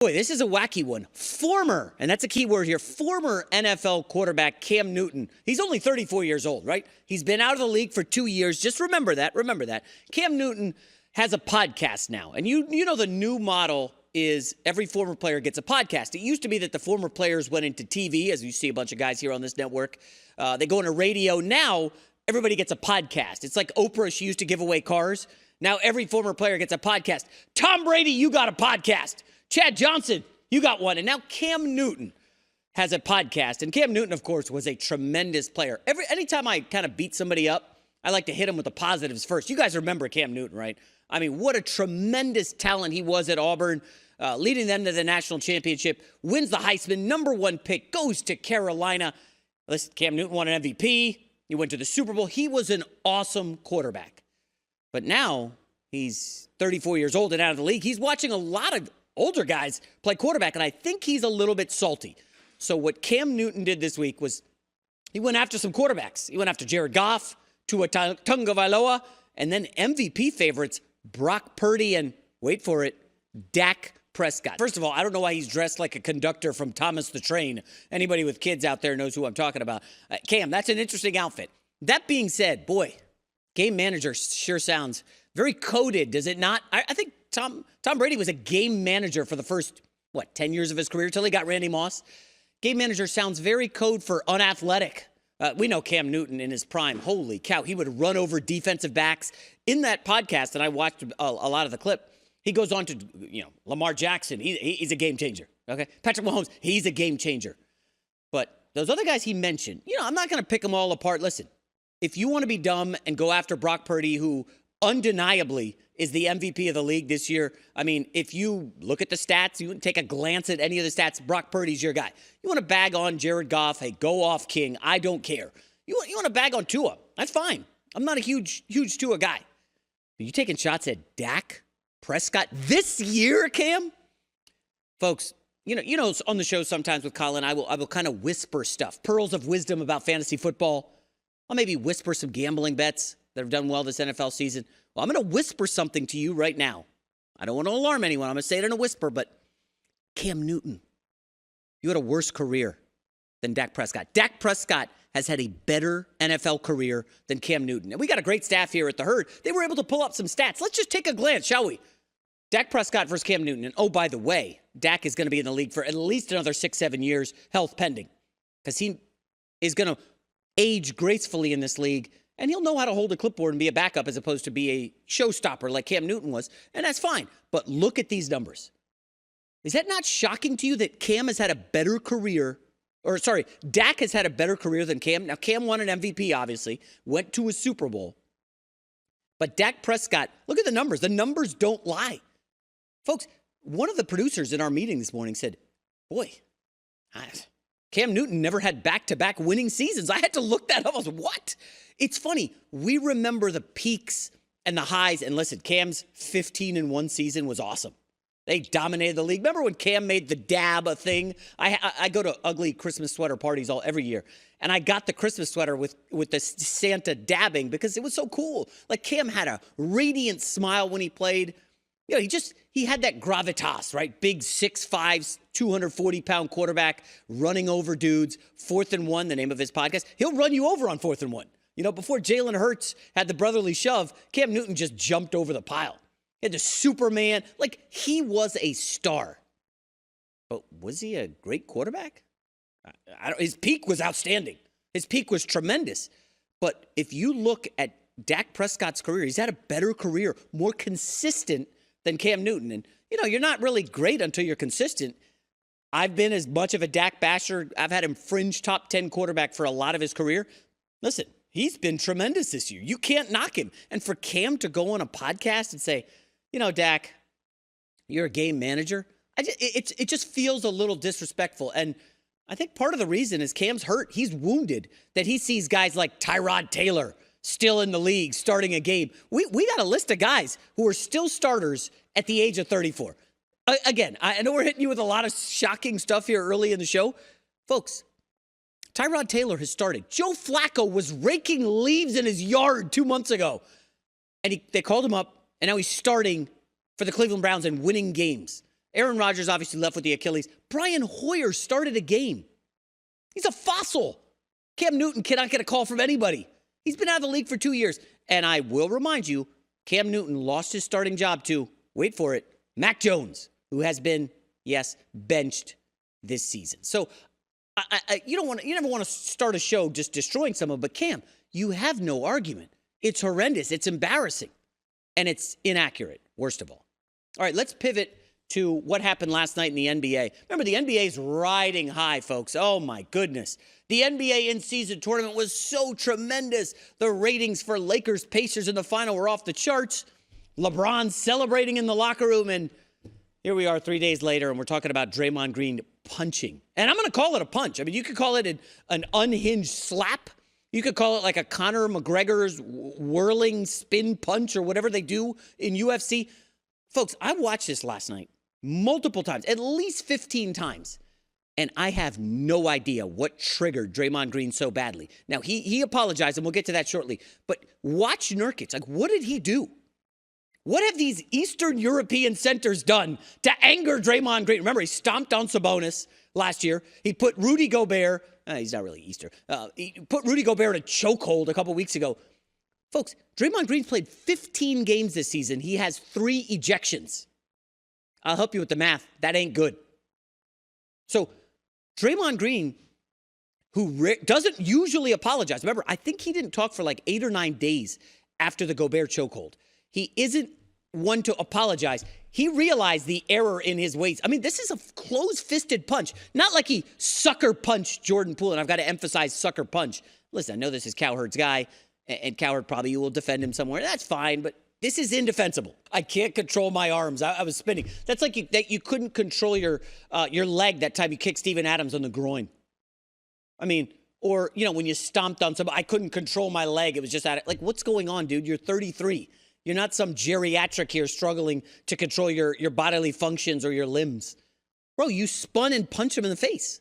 Boy, this is a wacky one. Former, and that's a key word here, former NFL quarterback Cam Newton. He's only 34 years old, right? He's been out of the league for 2 years. Just remember that. Cam Newton has a podcast now. And you know the new model is every former player gets a podcast. It used to be that the former players went into TV, as you see a bunch of guys here on this network. They go into radio. Now, everybody gets a podcast. It's like Oprah, she used to give away cars. Now every former player gets a podcast. Tom Brady, you got a podcast. Chad Johnson, you got one. And now Cam Newton has a podcast. And Cam Newton, of course, was a tremendous player. Anytime I kind of beat somebody up, I like to hit him with the positives first. You guys remember Cam Newton, right? I mean, what a tremendous talent he was at Auburn, leading them to the national championship, wins the Heisman, #1 pick, goes to Carolina. Listen, Cam Newton won an MVP. He went to the Super Bowl. He was an awesome quarterback. But now he's 34 years old and out of the league. He's watching a lot of older guys play quarterback, and I think he's a little bit salty. So what Cam Newton did this week was he went after some quarterbacks. He went after Jared Goff, Tua Tagovailoa, and then MVP favorites Brock Purdy and, wait for it, Dak Prescott. First of all, I don't know why he's dressed like a conductor from Thomas the Train. Anybody with kids out there knows who I'm talking about. Cam, that's an interesting outfit. That being said, boy, game manager sure sounds very coded, does it not? I think Tom Brady was a game manager for the first, 10 years of his career till he got Randy Moss. Game manager sounds very code for unathletic. We know Cam Newton in his prime. Holy cow, he would run over defensive backs. In that podcast, and I watched a lot of the clip, he goes on to, Lamar Jackson. He's a game changer, okay? Patrick Mahomes, he's a game changer. But those other guys he mentioned, I'm not going to pick them all apart. Listen, if you want to be dumb and go after Brock Purdy, who undeniably is the MVP of the league this year. I mean, if you look at the stats, you take a glance at any of the stats, Brock Purdy's your guy. You want to bag on Jared Goff, hey, go off, King. I don't care. You want to bag on Tua. That's fine. I'm not a huge Tua guy. Are you taking shots at Dak Prescott this year, Cam? Folks, you know, on the show sometimes with Colin, I will kind of whisper stuff, pearls of wisdom about fantasy football. I'll maybe whisper some gambling bets that have done well this NFL season. Well, I'm going to whisper something to you right now. I don't want to alarm anyone. I'm going to say it in a whisper, but Cam Newton, you had a worse career than Dak Prescott. Dak Prescott has had a better NFL career than Cam Newton. And we got a great staff here at the Herd. They were able to pull up some stats. Let's just take a glance, shall we? Dak Prescott versus Cam Newton. And oh, by the way, Dak is going to be in the league for at least another 6-7 years, health pending, because he is going to age gracefully in this league. And he'll know how to hold a clipboard and be a backup as opposed to be a showstopper like Cam Newton was. And that's fine. But look at these numbers. Is that not shocking to you that Cam has had a better career? Dak has had a better career than Cam. Now, Cam won an MVP, obviously, went to a Super Bowl. But Dak Prescott, look at the numbers. The numbers don't lie. Folks, one of the producers in our meeting this morning said, boy, Cam Newton never had back-to-back winning seasons. I had to look that up. I was like, what? It's funny. We remember the peaks and the highs. And listen, Cam's 15-1 season was awesome. They dominated the league. Remember when Cam made the dab a thing? I go to ugly Christmas sweater parties every year. And I got the Christmas sweater with the Santa dabbing because it was so cool. Like Cam had a radiant smile when he played. You know, he had that gravitas, right? Big 6'5", 240-pound quarterback running over dudes. 4th and 1, the name of his podcast. He'll run you over on 4th and 1. You know, before Jalen Hurts had the brotherly shove, Cam Newton just jumped over the pile. He had the Superman. Like, he was a star. But was he a great quarterback? His peak was outstanding. His peak was tremendous. But if you look at Dak Prescott's career, he's had a better career, more consistent than Cam Newton. And, you're not really great until you're consistent. I've been as much of a Dak basher. I've had him fringe top 10 quarterback for a lot of his career. Listen, he's been tremendous this year. You can't knock him. And for Cam to go on a podcast and say, Dak, you're a game manager, it just feels a little disrespectful. And I think part of the reason is Cam's hurt. He's wounded that he sees guys like Tyrod Taylor still in the league, starting a game. We got a list of guys who are still starters at the age of 34. Again, I know we're hitting you with a lot of shocking stuff here early in the show. Folks, Tyrod Taylor has started. Joe Flacco was raking leaves in his yard 2 months ago. And they called him up, and now he's starting for the Cleveland Browns and winning games. Aaron Rodgers obviously left with the Achilles. Brian Hoyer started a game. He's a fossil. Cam Newton cannot get a call from anybody. He's been out of the league for 2 years. And I will remind you, Cam Newton lost his starting job to, wait for it, Mac Jones, who has been, yes, benched this season. So you never want to start a show just destroying someone, but Cam, you have no argument. It's horrendous. It's embarrassing. And it's inaccurate, worst of all. All right, let's pivot to what happened last night in the NBA. Remember, the NBA is riding high, folks. Oh, my goodness. The NBA in-season tournament was so tremendous. The ratings for Lakers Pacers in the final were off the charts. LeBron celebrating in the locker room, and here we are 3 days later, and we're talking about Draymond Green punching. And I'm going to call it a punch. I mean, you could call it an unhinged slap. You could call it like a Conor McGregor's whirling spin punch or whatever they do in UFC. Folks, I watched this last night multiple times, at least 15 times. And I have no idea what triggered Draymond Green so badly. Now, he apologized, and we'll get to that shortly. But watch Nurkić. Like, what did he do? What have these Eastern European centers done to anger Draymond Green? Remember, he stomped on Sabonis last year. He put Rudy Gobert, he's not really Easter, he put Rudy Gobert in a chokehold a couple weeks ago. Folks, Draymond Green's played 15 games this season. He has 3 ejections. I'll help you with the math. That ain't good. So, Draymond Green, who doesn't usually apologize. Remember, I think he didn't talk for like 8 or 9 days after the Gobert chokehold. He isn't one to apologize. He realized the error in his ways. I mean, this is a close-fisted punch. Not like he sucker punched Jordan Poole, and I've got to emphasize sucker punch. Listen, I know this is Cowherd's guy, and Cowherd probably will defend him somewhere. That's fine, but this is indefensible. I can't control my arms. I was spinning. That's like you couldn't control your leg that time you kicked Steven Adams on the groin. I mean, or, when you stomped on somebody, I couldn't control my leg. It was just like, what's going on, dude? You're 33. You're not some geriatric here struggling to control your bodily functions or your limbs. Bro, you spun and punched him in the face.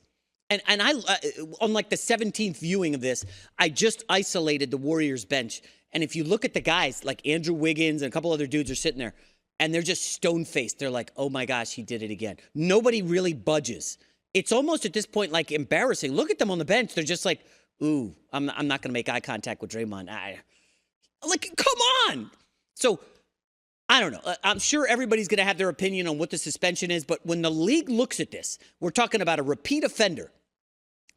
And I, on like the 17th viewing of this, I just isolated the Warriors bench. And if you look at the guys, like Andrew Wiggins and a couple other dudes are sitting there, and they're just stone-faced. They're like, oh my gosh, he did it again. Nobody really budges. It's almost at this point like embarrassing. Look at them on the bench. They're just like, ooh, I'm not going to make eye contact with Draymond. Like, come on. So, I don't know. I'm sure everybody's going to have their opinion on what the suspension is, but when the league looks at this, we're talking about a repeat offender,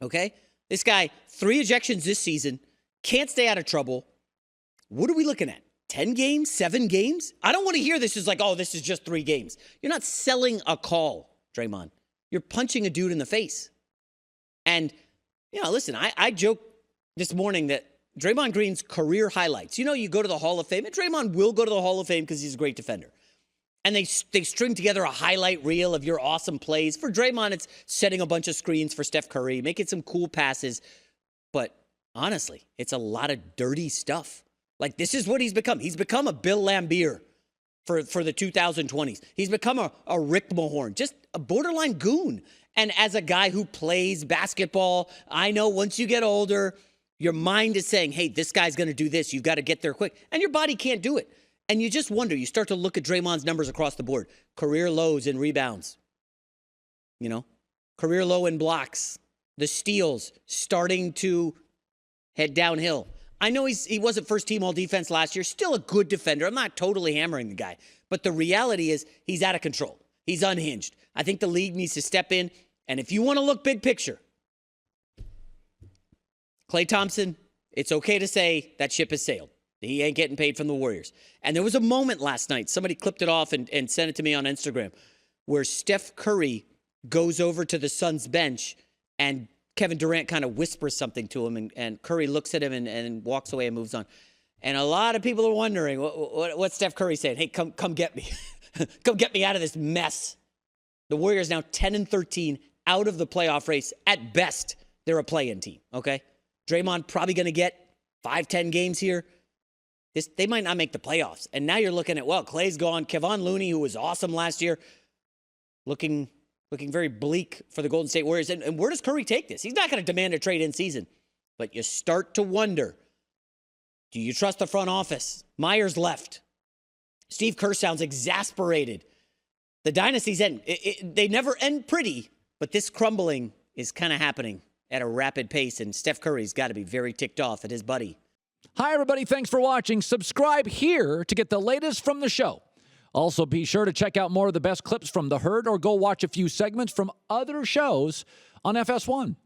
okay? This guy, 3 ejections this season, can't stay out of trouble. What are we looking at? 10 games? 7 games? I don't want to hear this as like, oh, this is just 3 games. You're not selling a call, Draymond. You're punching a dude in the face. And, listen, I joked this morning that Draymond Green's career highlights. You go to the Hall of Fame, and Draymond will go to the Hall of Fame because he's a great defender. And they string together a highlight reel of your awesome plays. For Draymond, it's setting a bunch of screens for Steph Curry, making some cool passes. But honestly, it's a lot of dirty stuff. Like, this is what he's become. He's become a Bill Laimbeer for the 2020s. He's become a Rick Mahorn, just a borderline goon. And as a guy who plays basketball, I know once you get older, your mind is saying, hey, this guy's going to do this. You've got to get there quick. And your body can't do it. And you just wonder. You start to look at Draymond's numbers across the board. Career lows in rebounds. Career low in blocks. The steals starting to head downhill. I know he wasn't first team all defense last year. Still a good defender. I'm not totally hammering the guy. But the reality is he's out of control. He's unhinged. I think the league needs to step in. And if you want to look big picture, Klay Thompson, it's okay to say that ship has sailed. He ain't getting paid from the Warriors. And there was a moment last night, somebody clipped it off and sent it to me on Instagram, where Steph Curry goes over to the Suns bench and Kevin Durant kind of whispers something to him, and Curry looks at him and walks away and moves on. And a lot of people are wondering, what's Steph Curry saying? Hey, come get me. Come get me out of this mess. The Warriors now 10-13, out of the playoff race. At best, they're a play-in team, okay? Draymond probably going to get 5-10 games here. They might not make the playoffs. And now you're looking at, Klay's gone. Kevon Looney, who was awesome last year, looking very bleak for the Golden State Warriors. And where does Curry take this? He's not going to demand a trade in season. But you start to wonder, do you trust the front office? Myers left. Steve Kerr sounds exasperated. The dynasties end. They never end pretty, but this crumbling is kind of happening at a rapid pace, and Steph Curry's got to be very ticked off at his buddy. Hi, everybody. Thanks for watching. Subscribe here to get the latest from the show. Also, be sure to check out more of the best clips from The Herd or go watch a few segments from other shows on FS1.